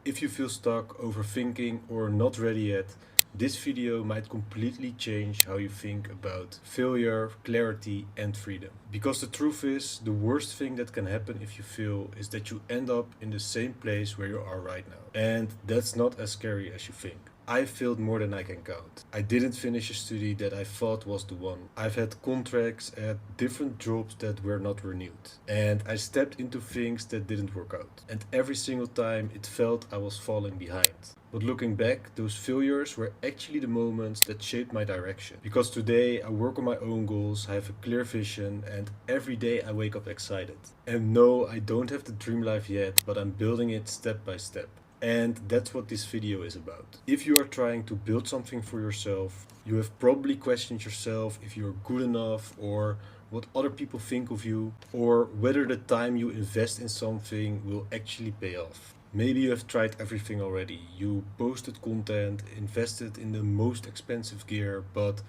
If you feel stuck, overthinking, or not ready yet, this video might completely change how you think about failure, clarity, and freedom. Because the truth is, the worst thing that can happen if you fail is that you end up in the same place where you are right now. And that's not as scary as you think. I failed more than I can count. I didn't finish a study that I thought was the one. I've had contracts at different jobs that were not renewed. And I stepped into things that didn't work out. And every single time it felt I was falling behind. But looking back, those failures were actually the moments that shaped my direction. Because today I work on my own goals, I have a clear vision, and every day I wake up excited. And no, I don't have the dream life yet, but I'm building it step by step. And that's what this video is about. If you are trying to build something for yourself, you have probably questioned yourself if you're good enough, or what other people think of you, or whether the time you invest in something will actually pay off. Maybe you have tried everything already. You posted content, invested in the most expensive gear, but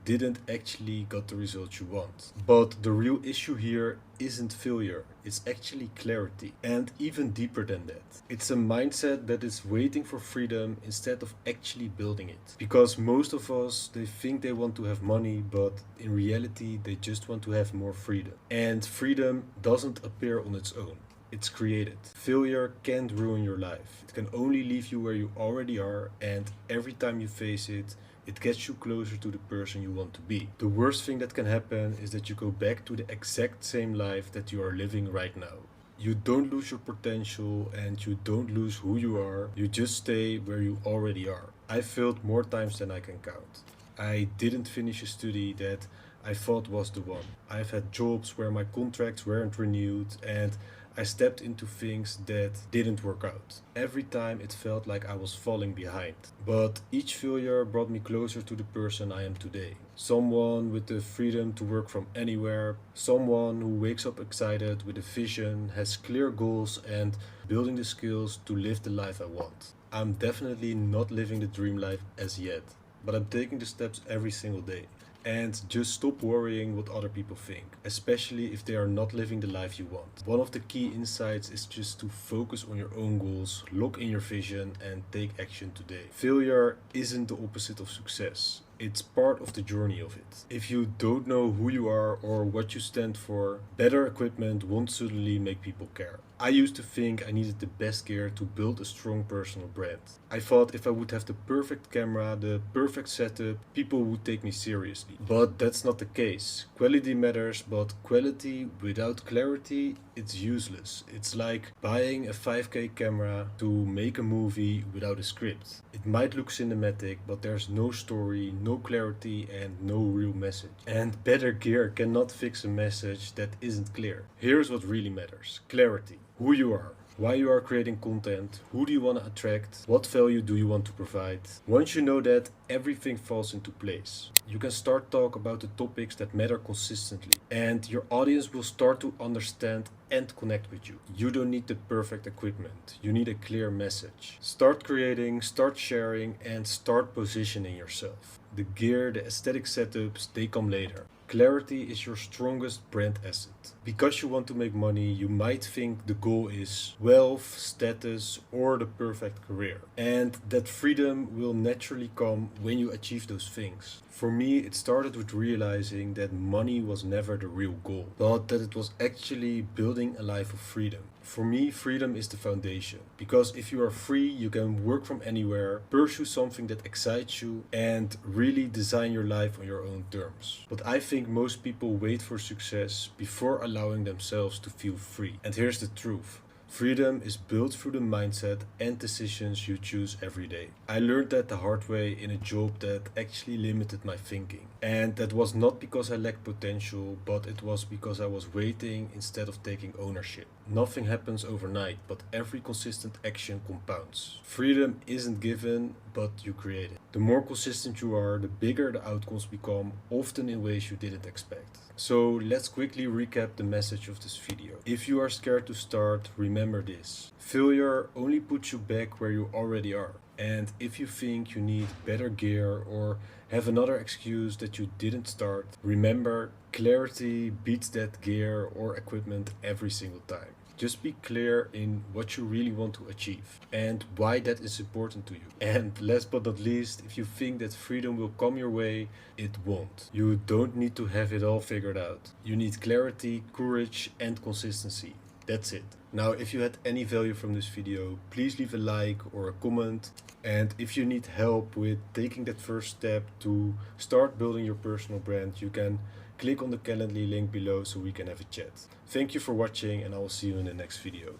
didn't actually got the results you want. But the real issue here isn't failure, it's actually clarity. And even deeper than that, it's a mindset that is waiting for freedom instead of actually building it. Because most of us, they think they want to have money, but in reality, they just want to have more freedom. And freedom doesn't appear on its own. It's created. Failure can't ruin your life. It can only leave you where you already are, and every time you face it, it gets you closer to the person you want to be. The worst thing that can happen is that you go back to the exact same life that you are living right now. You don't lose your potential and you don't lose who you are. You just stay where you already are. I failed more times than I can count. I didn't finish a study that I thought was the one. I've had jobs where my contracts weren't renewed, and I stepped into things that didn't work out. Every time it felt like I was falling behind. But each failure brought me closer to the person I am today. Someone with the freedom to work from anywhere, someone who wakes up excited with a vision, has clear goals, and building the skills to live the life I want. I'm definitely not living the dream life as yet, but I'm taking the steps every single day. And just stop worrying what other people think, especially if they are not living the life you want. One of the key insights is just to focus on your own goals, lock in your vision, and take action today. Failure isn't the opposite of success. It's part of the journey of it. If you don't know who you are or what you stand for, better equipment won't suddenly make people care. I used to think I needed the best gear to build a strong personal brand. I thought if I would have the perfect camera, the perfect setup, people would take me seriously. But that's not the case. Quality matters, but quality without clarity, it's useless. It's like buying a 5K camera to make a movie without a script. It might look cinematic, but there's no story, no clarity, and no real message. And better gear cannot fix a message that isn't clear. Here's what really matters: clarity. Who you are, why you are creating content, who do you want to attract, what value do you want to provide. Once you know that, everything falls into place. You can start talk about the topics that matter consistently, and your audience will start to understand and connect with you. You don't need the perfect equipment, you need a clear message. Start creating, start sharing, and start positioning yourself. The gear, the aesthetic setups, they come later. Clarity is your strongest brand asset. Because you want to make money, you might think the goal is wealth, status, or the perfect career. And that freedom will naturally come when you achieve those things. For me, it started with realizing that money was never the real goal, but that it was actually building a life of freedom. For me, freedom is the foundation, because if you are free, you can work from anywhere, pursue something that excites you, and really design your life on your own terms. But I think most people wait for success before allowing themselves to feel free. And here's the truth: freedom is built through the mindset and decisions you choose every day. I learned that the hard way in a job that actually limited my thinking. And that was not because I lacked potential, but it was because I was waiting instead of taking ownership. Nothing happens overnight, but every consistent action compounds. Freedom isn't given, but you create it. The more consistent you are, the bigger the outcomes become, often in ways you didn't expect. So let's quickly recap the message of this video. If you are scared to start, remember this: failure only puts you back where you already are. And if you think you need better gear or have another excuse that you didn't start, remember, clarity beats that gear or equipment every single time. Just be clear in what you really want to achieve and why that is important to you. And last but not least, if you think that freedom will come your way, it won't. You don't need to have it all figured out. You need clarity, courage, and consistency. That's it. Now, if you had any value from this video, please leave a like or a comment. And if you need help with taking that first step to start building your personal brand, you can click on the Calendly link below so we can have a chat. Thank you for watching, and I will see you in the next video.